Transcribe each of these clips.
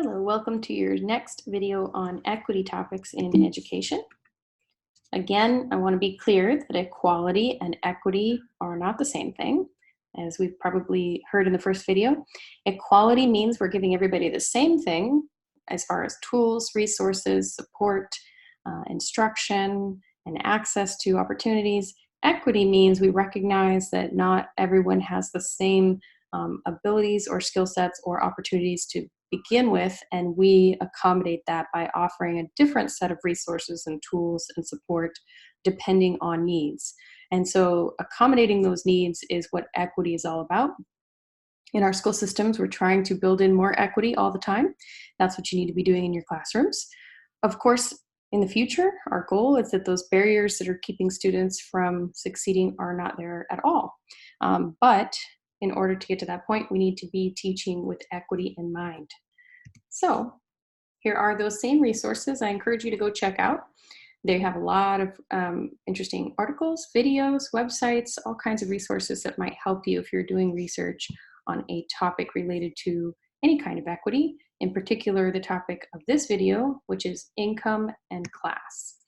Hello, welcome to your next video on equity topics in education. Again, I want to be clear that equality and equity are not the same thing, as we've probably heard in the first video. Equality means we're giving everybody the same thing as far as tools, resources, support, instruction, and access to opportunities. Equity means we recognize that not everyone has the same abilities or skill sets or opportunities to begin with, and we accommodate that by offering a different set of resources and tools and support depending on needs. And so accommodating those needs is what equity is all about. In our school systems, we're trying to build in more equity all the time. That's what you need to be doing in your classrooms. Of course, in the future, our goal is that those barriers that are keeping students from succeeding are not there at all. But in order to get to that point, we need to be teaching with equity in mind. So here are those same resources I encourage you to go check out. They have a lot of interesting articles, videos, websites, all kinds of resources that might help you if you're doing research on a topic related to any kind of equity, in particular the topic of this video, which is income and class.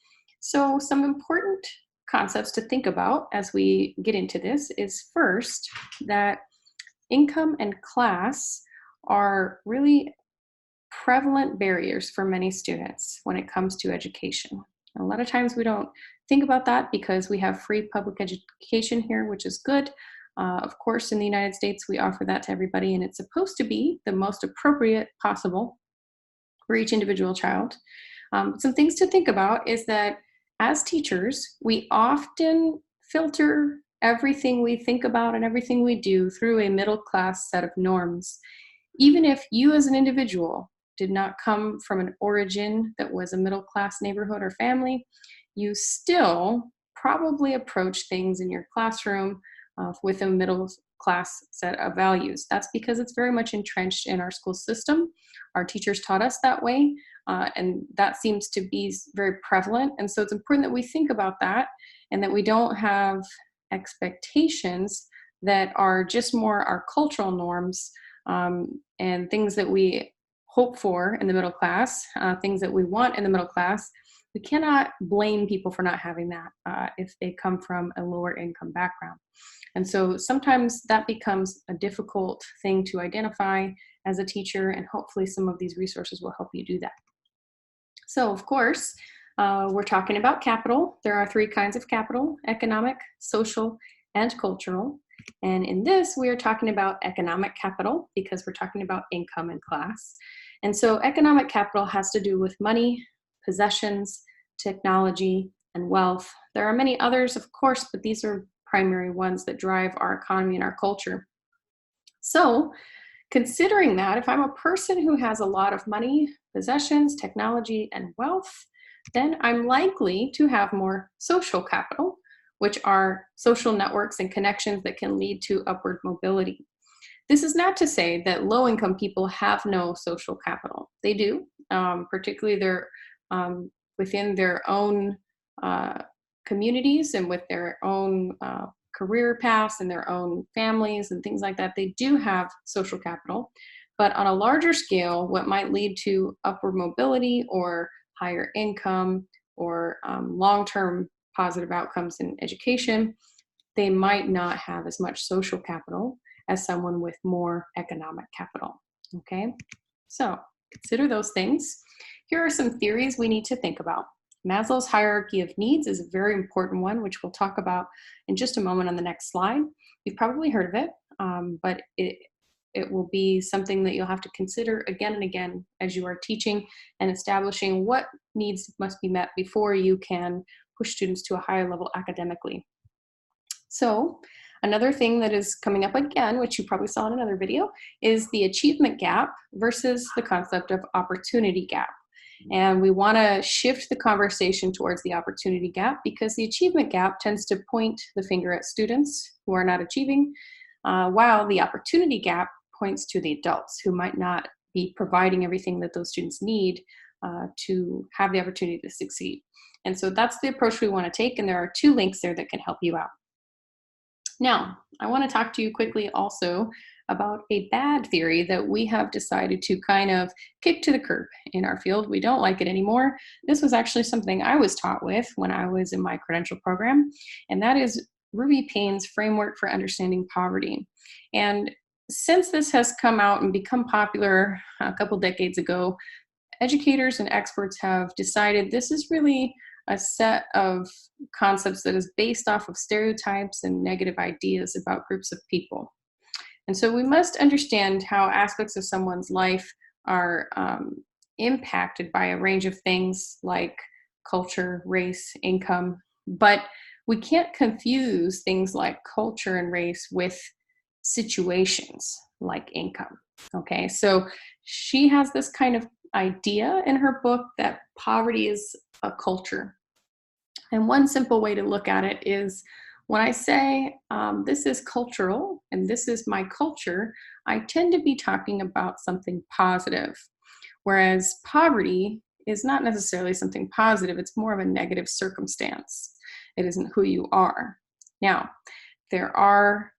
So some important concepts to think about as we get into this is first that income and class are really prevalent barriers for many students when it comes to education. A lot of times we don't think about that because we have free public education here, which is good. Of course, in the United States, we offer that to everybody, and it's supposed to be the most appropriate possible for each individual child. Some things to think about is that as teachers, we often filter everything we think about and everything we do through a middle class set of norms. Even if you as an individual did not come from an origin that was a middle class neighborhood or family, you still probably approach things in your classroom with a middle class set of values. That's because it's very much entrenched in our school system. Our teachers taught us that way, and that seems to be very prevalent. And so it's important that we think about that and that we don't have expectations that are just more our cultural norms and things that we hope for in the middle class, things that we want in the middle class. We cannot blame people for not having that if they come from a lower income background. And so sometimes that becomes a difficult thing to identify as a teacher, and hopefully some of these resources will help you do that. So of course, we're talking about capital. There are three kinds of capital: economic, social, and cultural. And in this, we are talking about economic capital because we're talking about income and class. And so economic capital has to do with money, possessions, technology, and wealth. There are many others, of course, but these are primary ones that drive our economy and our culture. So considering that, if I'm a person who has a lot of money, possessions, technology, and wealth, then I'm likely to have more social capital, which are social networks and connections that can lead to upward mobility. This is not to say that low-income people have no social capital. They do, particularly within their own communities and with their own career paths and their own families and things like that. They do have social capital, but on a larger scale, what might lead to upward mobility or higher income or long-term positive outcomes in education, they might not have as much social capital as someone with more economic capital. Okay, so consider those things. Here are some theories we need to think about. Maslow's hierarchy of needs is a very important one, which we'll talk about in just a moment on the next slide. You've probably heard of it, but it will be something that you'll have to consider again and again as you are teaching and establishing what needs must be met before you can push students to a higher level academically. So another thing that is coming up again, which you probably saw in another video, is the achievement gap versus the concept of opportunity gap. And we want to shift the conversation towards the opportunity gap because the achievement gap tends to point the finger at students who are not achieving, while the opportunity gap points to the adults who might not be providing everything that those students need to have the opportunity to succeed. And so that's the approach we want to take, and there are two links there that can help you out. Now, I want to talk to you quickly also about a bad theory that we have decided to kind of kick to the curb in our field. We don't like it anymore. This was actually something I was taught with when I was in my credential program, and that is Ruby Payne's framework for understanding poverty. And since this has come out and become popular a couple decades ago, educators and experts have decided this is really a set of concepts that is based off of stereotypes and negative ideas about groups of people. And so we must understand how aspects of someone's life are impacted by a range of things like culture, race, income, but we can't confuse things like culture and race with situations like income. Okay, so she has this kind of idea in her book that poverty is a culture. And one simple way to look at it is when I say this is cultural and this is my culture, I tend to be talking about something positive. Whereas poverty is not necessarily something positive, it's more of a negative circumstance. It isn't who you are. Now, there are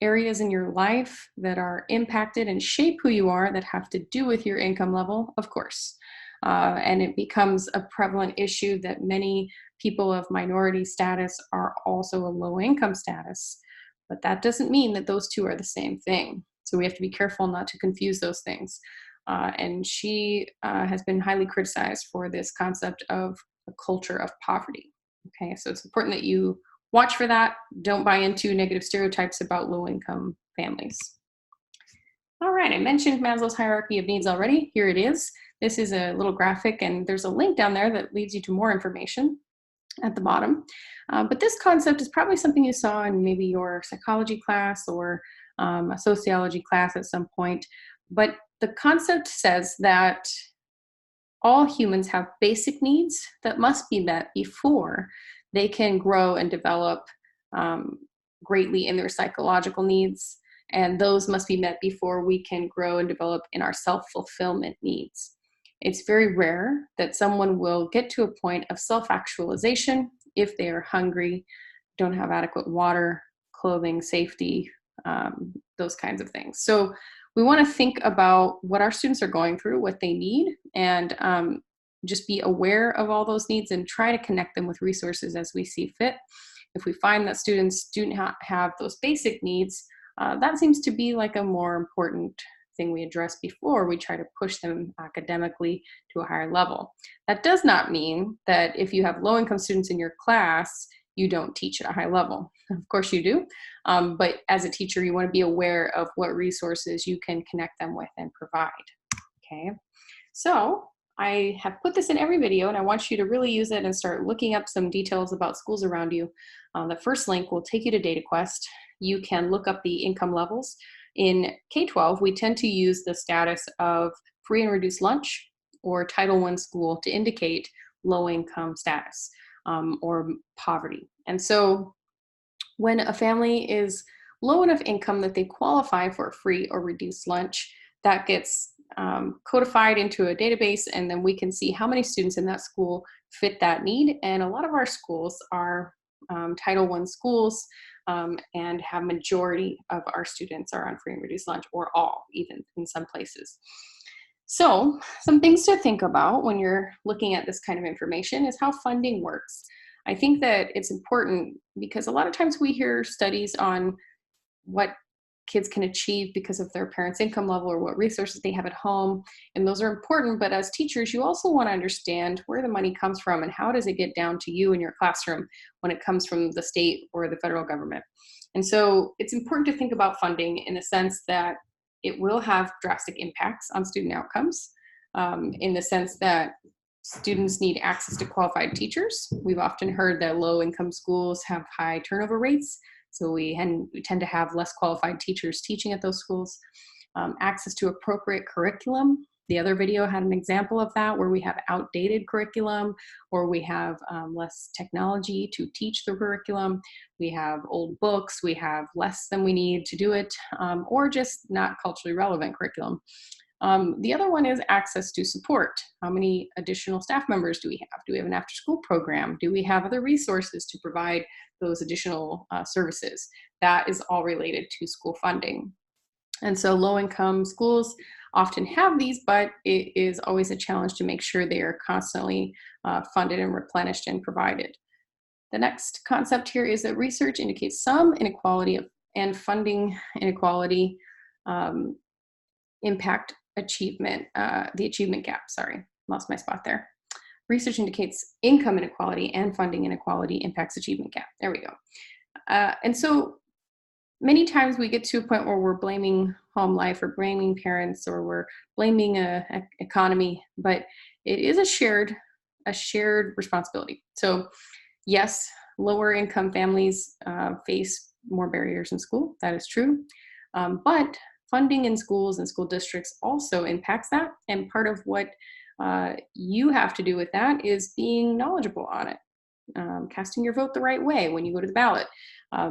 areas in your life that are impacted and shape who you are that have to do with your income level, of course. And it becomes a prevalent issue that many people of minority status are also a low income status. But that doesn't mean that those two are the same thing. So we have to be careful not to confuse those things. And she has been highly criticized for this concept of a culture of poverty. Okay, so it's important that you watch for that. Don't buy into negative stereotypes about low-income families. All right, I mentioned Maslow's hierarchy of needs already. Here it is. This is a little graphic, and there's a link down there that leads you to more information at the bottom. But this concept is probably something you saw in maybe your psychology class or a sociology class at some point. But the concept says that all humans have basic needs that must be met before they can grow and develop greatly in their psychological needs. And those must be met before we can grow and develop in our self-fulfillment needs. It's very rare that someone will get to a point of self-actualization if they are hungry, don't have adequate water, clothing, safety, those kinds of things. So we want to think about what our students are going through, what they need, and just be aware of all those needs and try to connect them with resources as we see fit. If we find that students do not have those basic needs, that seems to be like a more important thing we address before we try to push them academically to a higher level. That does not mean that if you have low-income students in your class, you don't teach at a high level. Of course you do, but as a teacher, you want to be aware of what resources you can connect them with and provide. Okay, so I have put this in every video, and I want you to really use it and start looking up some details about schools around you. The first link will take you to DataQuest. You can look up the income levels. In K-12, we tend to use the status of free and reduced lunch or Title I school to indicate low income status or poverty. And so when a family is low enough income that they qualify for free or reduced lunch, that gets codified into a database, and then we can see how many students in that school fit that need. And a lot of our schools are Title I schools, and have majority of our students are on free and reduced lunch, or all, even in some places. So some things to think about when you're looking at this kind of information is how funding works. I think that it's important because a lot of times we hear studies on what kids can achieve because of their parents' income level or what resources they have at home. And those are important, but as teachers, you also want to understand where the money comes from and how does it get down to you in your classroom when it comes from the state or the federal government. And so it's important to think about funding in the sense that it will have drastic impacts on student outcomes, in the sense that students need access to qualified teachers. We've often heard that low-income schools have high turnover rates, so we tend to have less qualified teachers teaching at those schools. Access to appropriate curriculum. The other video had an example of that, where we have outdated curriculum, or we have less technology to teach the curriculum. We have old books, we have less than we need to do it, or just not culturally relevant curriculum. The other one is access to support. How many additional staff members do we have? Do we have an after-school program? Do we have other resources to provide those additional services? That is all related to school funding. And so low-income schools often have these, but it is always a challenge to make sure they are constantly funded and replenished and provided. The next concept here is that research indicates some inequality and funding inequality um, impact achievement, the achievement gap. Sorry, lost my spot there. Research indicates income inequality and funding inequality impacts achievement gap. There we go. And so many times we get to a point where we're blaming home life or blaming parents or we're blaming a economy, but it is a shared responsibility. So yes, lower income families face more barriers in school. That is true. But funding in schools and school districts also impacts that. And part of what you have to do with that is being knowledgeable on it, casting your vote the right way when you go to the ballot,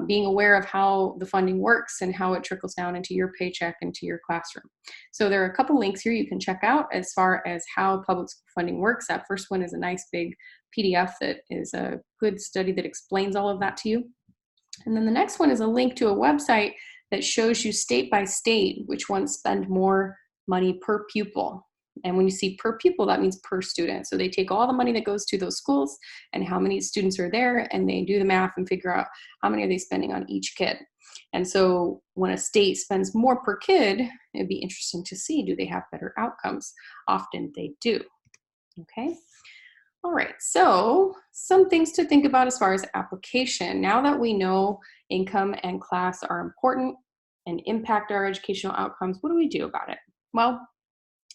being aware of how the funding works and how it trickles down into your paycheck and to your classroom. So there are a couple links here you can check out as far as how public school funding works. That first one is a nice big PDF that is a good study that explains all of that to you. And then the next one is a link to a website that shows you state by state which ones spend more money per pupil. And when you see per pupil, that means per student. So they take all the money that goes to those schools and how many students are there, and they do the math and figure out how many are they spending on each kid. And so when a state spends more per kid, it'd be interesting to see, do they have better outcomes? Often they do. Okay. All right, so some things to think about as far as application. Now that we know income and class are important and impact our educational outcomes, what do we do about it? Well,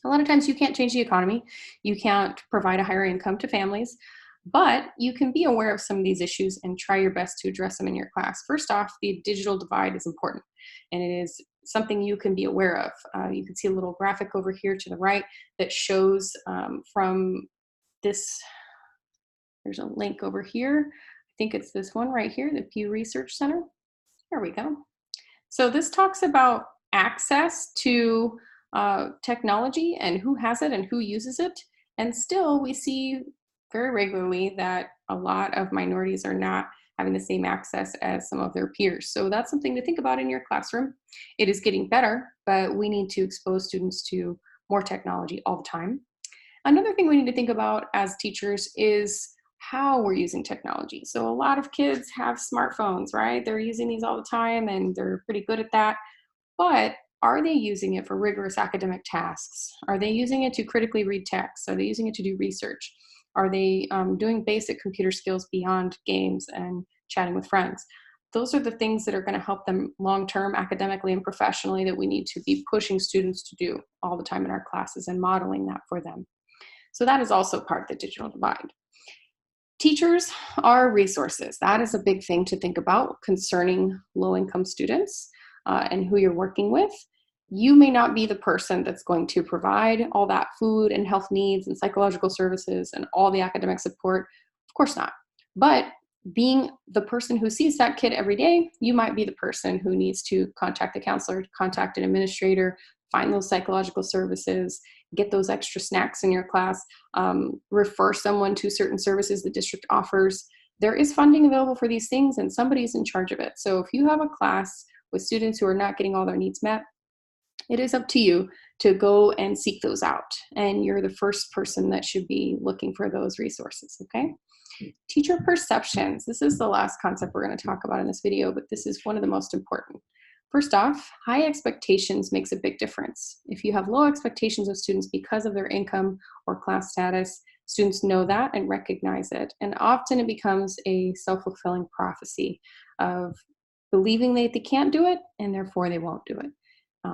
a lot of times you can't change the economy. You can't provide a higher income to families, but you can be aware of some of these issues and try your best to address them in your class. First off, the digital divide is important, and it is something you can be aware of. You can see a little graphic over here to the right that shows from this. There's a link over here. I think it's this one right here, the Pew Research Center. There we go. So this talks about access to technology and who has it and who uses it. And still we see very regularly that a lot of minorities are not having the same access as some of their peers. So that's something to think about in your classroom. It is getting better, but we need to expose students to more technology all the time. Another thing we need to think about as teachers is how we're using technology. So a lot of kids have smartphones, right? They're using these all the time and they're pretty good at that. But are they using it for rigorous academic tasks? Are they using it to critically read text? Are they using it to do research? Are they doing basic computer skills beyond games and chatting with friends? Those are the things that are going to help them long-term academically and professionally that we need to be pushing students to do all the time in our classes and modeling that for them. So that is also part of the digital divide. Teachers are resources. That is a big thing to think about concerning low-income students and who you're working with. You may not be the person that's going to provide all that food and health needs and psychological services and all the academic support. Of course not. But being the person who sees that kid every day, you might be the person who needs to contact the counselor, contact an administrator, find those psychological services, get those extra snacks in your class, refer someone to certain services the district offers. There is funding available for these things and somebody's in charge of it. So if you have a class with students who are not getting all their needs met, it is up to you to go and seek those out. And you're the first person that should be looking for those resources, okay? Teacher perceptions. This is the last concept we're going to talk about in this video, but this is one of the most important. First off, high expectations makes a big difference. If you have low expectations of students because of their income or class status, students know that and recognize it. And often it becomes a self-fulfilling prophecy of believing that they can't do it and therefore they won't do it.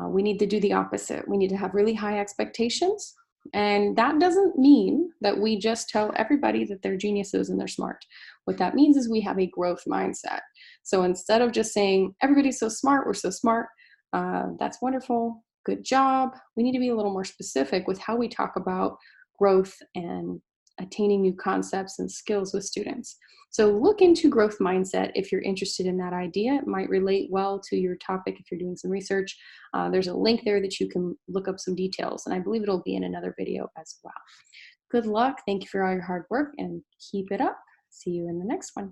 We need to do the opposite. We need to have really high expectations. And that doesn't mean that we just tell everybody that they're geniuses and they're smart. What that means is we have a growth mindset. So instead of just saying, everybody's so smart, we're so smart, that's wonderful, good job, we need to be a little more specific with how we talk about growth and attaining new concepts and skills with students. So look into growth mindset if you're interested in that idea. It might relate well to your topic if you're doing some research. There's a link there that you can look up some details, and I believe it'll be in another video as well. Good luck. Thank you for all your hard work and keep it up. See you in the next one.